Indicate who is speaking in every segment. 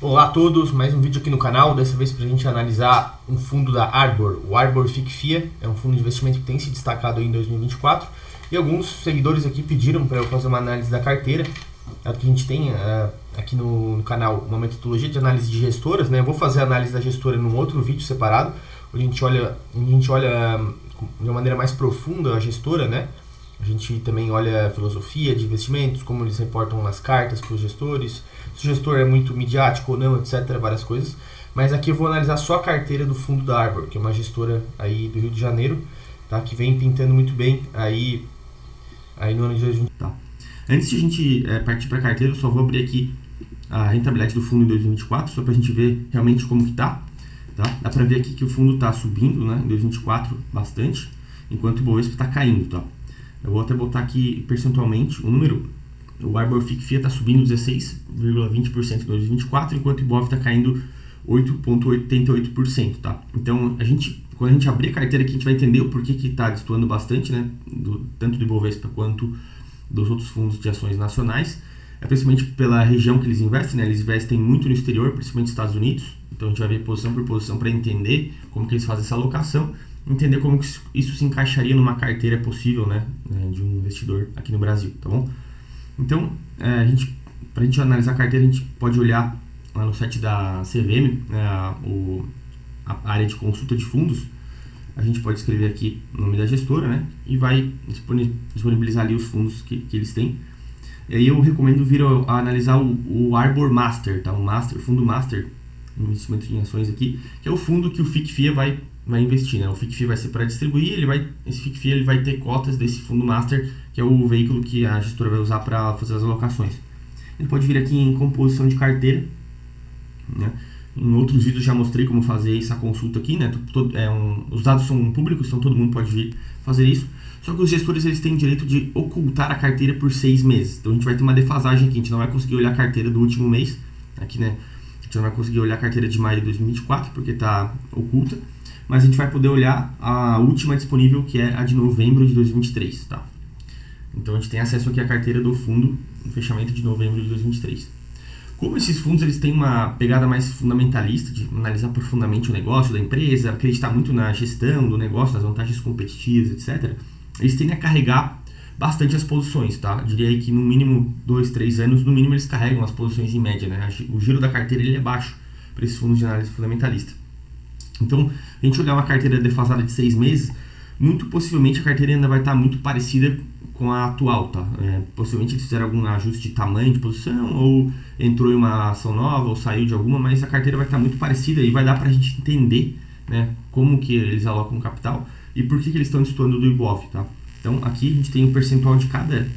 Speaker 1: Olá a todos, mais um vídeo aqui no canal, dessa vez para a gente analisar um fundo da Arbor, o Arbor FICFIA, é um fundo de investimento que tem se destacado em 2024 e alguns seguidores aqui pediram para eu fazer uma análise da carteira, que a gente tem aqui no canal uma metodologia de análise de gestoras, né? Eu vou fazer a análise da gestora num outro vídeo separado, onde a gente olha de uma maneira mais profunda a gestora, né? A gente também olha a filosofia de investimentos, como eles reportam nas cartas para os gestores, se o gestor é muito midiático ou não, etc, várias coisas. Mas aqui eu vou analisar só a carteira do fundo da Arbor, que é uma gestora aí do Rio de Janeiro, tá? Que vem pintando muito bem aí no ano de 2020. Tá. Antes de a gente partir para a carteira, eu só vou abrir aqui a rentabilidade do fundo em 2024, só para a gente ver realmente como que tá. Dá para ver aqui que o fundo está subindo, né, em 2024 bastante, enquanto o Bovespa está caindo, tá? Eu vou até botar aqui percentualmente o número. O Arbor FICFIA está subindo 16,20% em 2024, enquanto o Ibov está caindo 8,88%, tá? Então, quando a gente abrir a carteira aqui, a gente vai entender o porquê que está destoando bastante, né? Tanto do Ibovespa quanto dos outros fundos de ações nacionais. É principalmente pela região que eles investem, né? Eles investem muito no exterior, principalmente nos Estados Unidos. Então, a gente vai ver posição por posição para entender como que eles fazem essa alocação, entender como que isso se encaixaria numa carteira possível, né, de um investidor aqui no Brasil, tá bom? Então, para a gente analisar a carteira, a gente pode olhar lá no site da CVM, né, a área de consulta de fundos. A gente pode escrever aqui o nome da gestora, né, e vai disponibilizar ali os fundos que eles têm. E aí eu recomendo vir a analisar o Arbor Master, tá? O fundo Master, investimento em ações aqui, que é o fundo que o FICFIA vai investir, né? O FICFIA vai ser para distribuir, esse FICFIA ele vai ter cotas desse fundo master, que é o veículo que a gestora vai usar para fazer as alocações. Ele pode vir aqui em composição de carteira, né? Em outros vídeos já mostrei como fazer essa consulta aqui, né? Os dados são públicos, então todo mundo pode vir fazer isso. Só que os gestores eles têm o direito de ocultar a carteira por 6 meses. Então a gente vai ter uma defasagem aqui, a gente não vai conseguir olhar a carteira do último mês, aqui, né? A gente não vai conseguir olhar a carteira de maio de 2024 porque está oculta. Mas a gente vai poder olhar a última disponível, que é a de novembro de 2023, tá? Então a gente tem acesso aqui à carteira do fundo no fechamento de novembro de 2023. Como esses fundos eles têm uma pegada mais fundamentalista, de analisar profundamente o negócio da empresa, acreditar muito na gestão do negócio, nas vantagens competitivas, etc., eles tendem a carregar bastante as posições, tá? Eu diria aí que no mínimo 2, 3 anos, no mínimo eles carregam as posições em média, né? O giro da carteira ele é baixo para esses fundos de análise fundamentalista. Então, a gente olhar uma carteira defasada de 6 meses, muito possivelmente a carteira ainda vai estar muito parecida com a atual, tá? Possivelmente eles fizeram algum ajuste de tamanho de posição, ou entrou em uma ação nova, ou saiu de alguma, mas a carteira vai estar muito parecida e vai dar para a gente entender, né, como que eles alocam capital e por que eles estão destoando do Ibov, tá? Então, aqui a gente tem o percentual de cada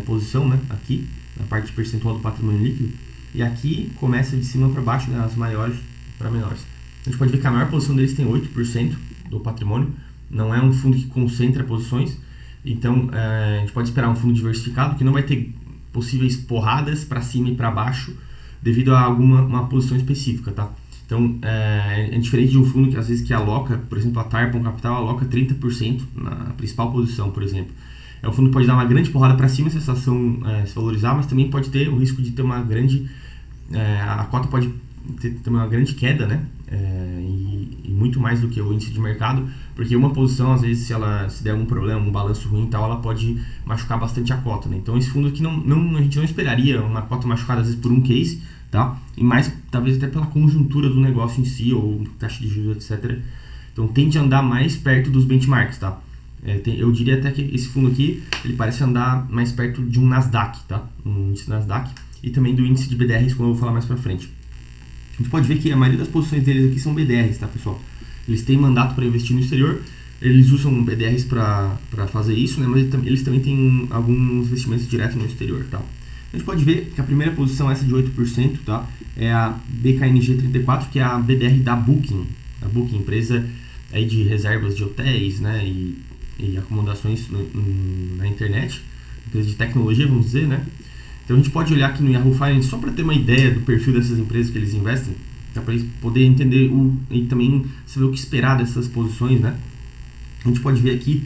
Speaker 1: posição, né? Aqui, na parte de percentual do patrimônio líquido, e aqui começa de cima para baixo, né, as maiores para menores. A gente pode ver que a maior posição deles tem 8% do patrimônio, não é um fundo que concentra posições, então a gente pode esperar um fundo diversificado que não vai ter possíveis porradas para cima e para baixo devido a uma posição específica, tá? Então é diferente de um fundo que às vezes que aloca, por exemplo, a Tarpon Capital aloca 30% na principal posição, por exemplo. O fundo pode dar uma grande porrada para cima se essa ação se valorizar, mas também pode ter o risco de ter uma grande... a cota pode ter uma grande queda, né? E muito mais do que o índice de mercado, porque uma posição, às vezes, se der algum problema, um balanço ruim e tal, ela pode machucar bastante a cota, né? Então, esse fundo aqui, a gente não esperaria uma cota machucada, às vezes, por um case, tá? E mais, talvez, até pela conjuntura do negócio em si, ou taxa de juros, etc. Então, tende a andar mais perto dos benchmarks, tá? Eu diria até que esse fundo aqui, ele parece andar mais perto de um Nasdaq, tá? Um índice Nasdaq, e também do índice de BDRs, como eu vou falar mais pra frente. A gente pode ver que a maioria das posições deles aqui são BDRs, tá, pessoal? Eles têm mandato para investir no exterior, eles usam BDRs para fazer isso, né? Mas eles também têm alguns investimentos diretos no exterior, tá? A gente pode ver que a primeira posição, essa de 8%, tá? É a BKNG 34, que é a BDR da Booking. A Booking, empresa aí de reservas de hotéis, né? E acomodações na internet, empresa de tecnologia, vamos dizer, né? Então a gente pode olhar aqui no Yahoo Finance só para ter uma ideia do perfil dessas empresas que eles investem, para eles poder entender e também saber o que esperar dessas posições, né? A gente pode ver aqui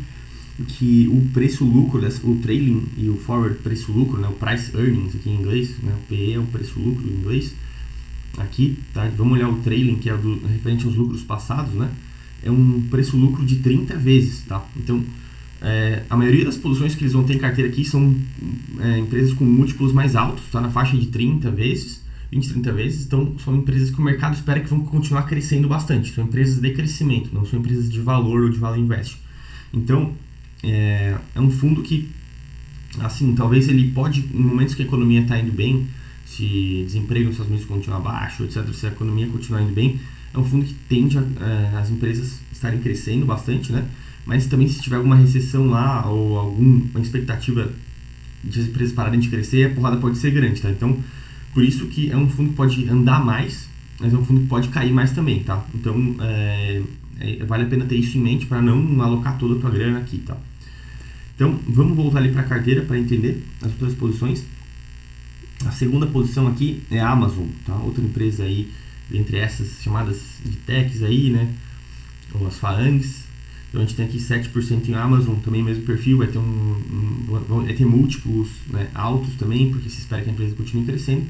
Speaker 1: que o preço-lucro, o trailing e o forward preço-lucro, né, o price earnings aqui em inglês, né, o PE é o preço-lucro em inglês, aqui, tá? Vamos olhar o trailing, que é referente aos lucros passados, né? É um preço-lucro de 30 vezes, tá? Então, a maioria das posições que eles vão ter em carteira aqui são empresas com múltiplos mais altos, tá? Na faixa de 30 vezes, 20, 30 vezes. Então, são empresas que o mercado espera que vão continuar crescendo bastante. São empresas de crescimento, não são empresas de valor ou de valor invest. Então, é um fundo que, assim, talvez ele pode, em momentos que a economia está indo bem, se desemprego nos Estados Unidos continuar baixo, etc., se a economia continuar indo bem, é um fundo que tende as empresas estarem crescendo bastante, né? Mas também se tiver alguma recessão lá ou alguma expectativa de as empresas pararem de crescer, a porrada pode ser grande, tá? Então, por isso que é um fundo que pode andar mais, mas é um fundo que pode cair mais também, tá? Então, vale a pena ter isso em mente para não alocar toda a tua grana aqui, tá? Então, vamos voltar ali para a carteira para entender as outras posições. A segunda posição aqui é a Amazon, tá? Outra empresa aí, entre essas chamadas de techs aí, né? Ou as FAANGs. Então, a gente tem aqui 7% em Amazon, também mesmo perfil, vai ter múltiplos, né, altos também, porque se espera que a empresa continue crescendo.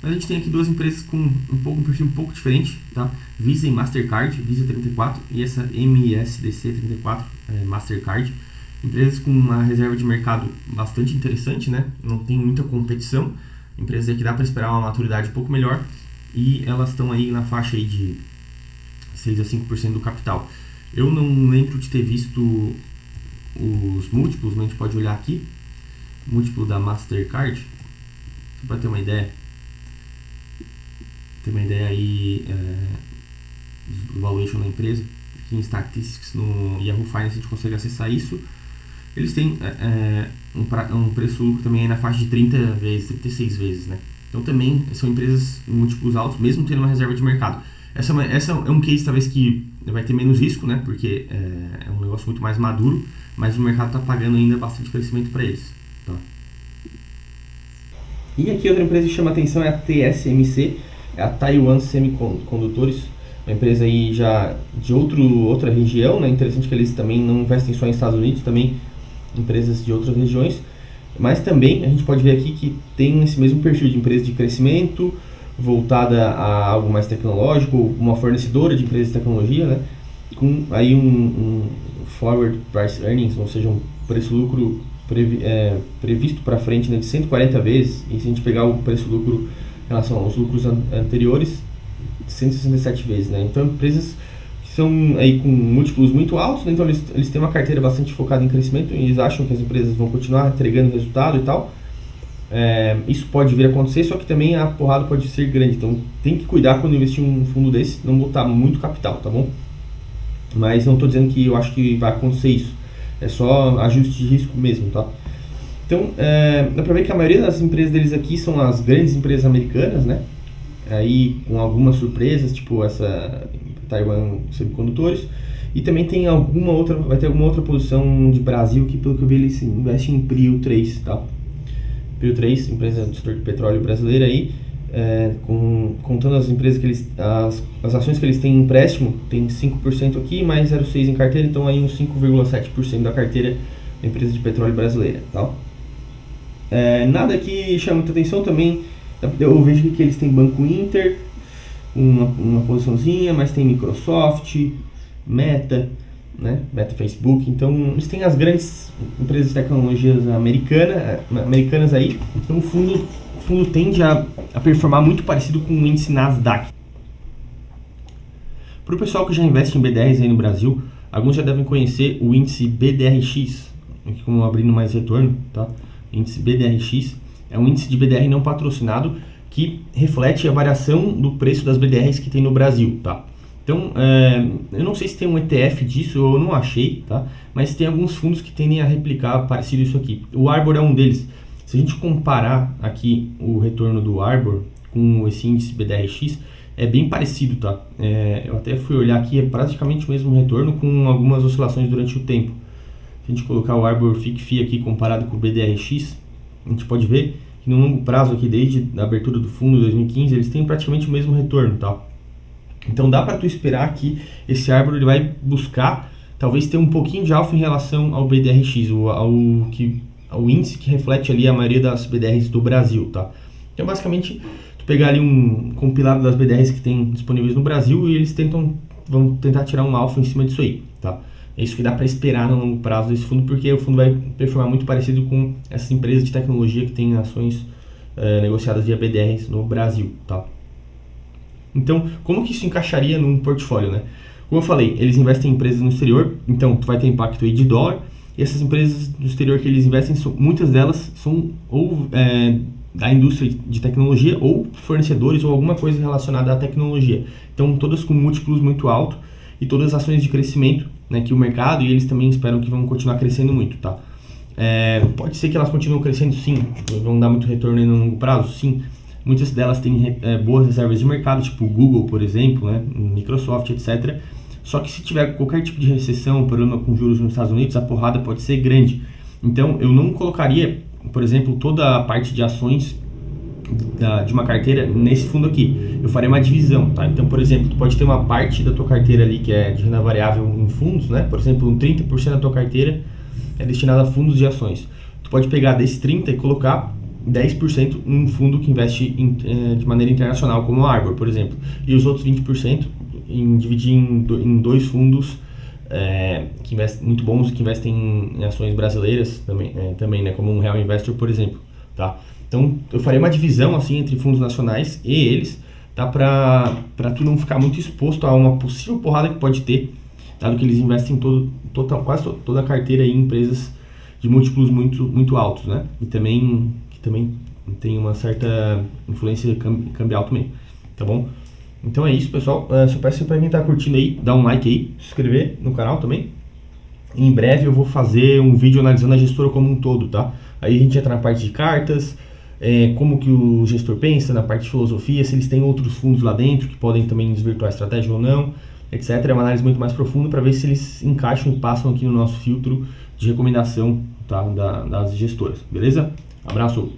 Speaker 1: Mas a gente tem aqui duas empresas com um perfil um pouco diferente, tá? Visa e Mastercard, Visa 34 e essa MSDC 34, Mastercard. Empresas com uma reserva de mercado bastante interessante, né? Não tem muita competição. Empresas que dá para esperar uma maturidade um pouco melhor e elas estão aí na faixa aí de 6 a 5% do capital. Eu não lembro de ter visto os múltiplos, mas a gente pode olhar aqui. Múltiplo da Mastercard, só para ter uma ideia. Ter uma ideia aí do valuation da empresa. Aqui em Statistics, no Yahoo Finance, a gente consegue acessar isso. Eles têm um preço também aí na faixa de 30 vezes, 36 vezes, né? Então também são empresas em múltiplos altos, mesmo tendo uma reserva de mercado. Essa é um case talvez que vai ter menos risco, né? Porque é um negócio muito mais maduro, mas o mercado está pagando ainda bastante crescimento para eles, tá? E aqui outra empresa que chama atenção é a TSMC, é a Taiwan Semicondutores, uma empresa aí já de outra região, né? Interessante que eles também não investem só em Estados Unidos, também empresas de outras regiões, mas também a gente pode ver aqui que tem esse mesmo perfil de empresa de crescimento, voltada a algo mais tecnológico, uma fornecedora de empresas de tecnologia, né? Com aí um forward price earnings, ou seja, um preço-lucro previsto para frente, né, de 140 vezes, e se a gente pegar o preço-lucro em relação aos lucros anteriores, 167 vezes, né? Então, empresas que são aí com múltiplos muito altos, né? Então eles têm uma carteira bastante focada em crescimento e eles acham que as empresas vão continuar entregando resultado e tal. Isso pode vir a acontecer, só que também a porrada pode ser grande, então tem que cuidar quando investir em um fundo desse, não botar muito capital, tá bom? Mas não estou dizendo que eu acho que vai acontecer isso, é só ajuste de risco mesmo, tá? Então, dá pra ver que a maioria das empresas deles aqui são as grandes empresas americanas, né? Aí com algumas surpresas, tipo essa Taiwan Semicondutores, e também tem vai ter alguma outra posição de Brasil que, pelo que eu vi, eles investem em Prio 3, tá? Prio 3, empresa do setor de petróleo brasileira aí, contando as empresas que as ações que eles têm em empréstimo, tem 5% aqui, mais 0,6% em carteira, então aí uns 5,7% da carteira da empresa de petróleo brasileira, tá? Nada que chama muita atenção também, eu vejo que eles têm Banco Inter, uma posiçãozinha, mas tem Microsoft, Meta, né? Meta, Facebook, então eles têm as grandes empresas de tecnologias americanas aí, então o fundo tende a performar muito parecido com o índice Nasdaq. Para o pessoal que já investe em B10 aí no Brasil, alguns já devem conhecer o índice BDRX, aqui como abrindo mais retorno, tá? Índice BDRX é um índice de BDR não patrocinado que reflete a variação do preço das BDRs que tem no Brasil, tá? Então, eu não sei se tem um ETF disso, eu não achei, tá? Mas tem alguns fundos que tendem a replicar parecido isso aqui. O Arbor é um deles. Se a gente comparar aqui o retorno do Arbor com esse índice BDRX, é bem parecido, tá? Eu até fui olhar aqui, é praticamente o mesmo retorno com algumas oscilações durante o tempo. Se a gente colocar o Arbor FICFI aqui comparado com o BDRX, a gente pode ver que no longo prazo aqui, desde a abertura do fundo em 2015, eles têm praticamente o mesmo retorno, tá? Então dá para tu esperar que esse Arbor ele vai buscar talvez ter um pouquinho de alfa em relação ao BDRX, ao índice que reflete ali a maioria das BDRs do Brasil, tá? Então, basicamente, tu pegar ali um compilado das BDRs que tem disponíveis no Brasil e eles vão tentar tirar um alfa em cima disso aí, tá? É isso que dá para esperar no longo prazo desse fundo, porque o fundo vai performar muito parecido com essas empresas de tecnologia que têm ações negociadas via BDRs no Brasil, tá? Então, como que isso encaixaria num portfólio, né? Como eu falei, eles investem em empresas no exterior, então tu vai ter impacto aí de dólar, e essas empresas do exterior que eles investem, muitas delas são ou da indústria de tecnologia, ou fornecedores, ou alguma coisa relacionada à tecnologia. Então, todas com múltiplos muito altos, e todas as ações de crescimento, né, que o mercado e eles também esperam que vão continuar crescendo muito, tá? Pode ser que elas continuem crescendo, sim, vão dar muito retorno no longo prazo, sim. Muitas delas têm boas reservas de mercado, tipo o Google, por exemplo, né, Microsoft, etc. Só que se tiver qualquer tipo de recessão, problema com juros nos Estados Unidos, a porrada pode ser grande. Então, eu não colocaria, por exemplo, toda a parte de ações de uma carteira nesse fundo aqui. Eu faria uma divisão, tá? Então, por exemplo, tu pode ter uma parte da tua carteira ali que é de renda variável em fundos, né? Por exemplo, 30% da tua carteira é destinada a fundos de ações. Tu pode pegar desse 30% e colocar 10% num fundo que investe de maneira internacional, como o Arbor, por exemplo. E os outros 20% dividir em dois fundos que investem muito bons, que investem em ações brasileiras também, né? Como um Real Investor, por exemplo, tá? Então, eu faria uma divisão assim entre fundos nacionais e eles, tá? Para tu não ficar muito exposto a uma possível porrada que pode ter, dado que eles investem quase toda a carteira em empresas de múltiplos muito altos, né? E também tem uma certa influência cambial também, tá bom? Então é isso, pessoal. Só peço para quem tá curtindo aí, dar um like aí, se inscrever no canal também. Em breve eu vou fazer um vídeo analisando a gestora como um todo, tá? Aí a gente entra na parte de cartas, como que o gestor pensa, na parte de filosofia, se eles têm outros fundos lá dentro que podem também desvirtuar a estratégia ou não, etc. É uma análise muito mais profunda para ver se eles encaixam e passam aqui no nosso filtro de recomendação, tá? Das gestoras, beleza? Abraço!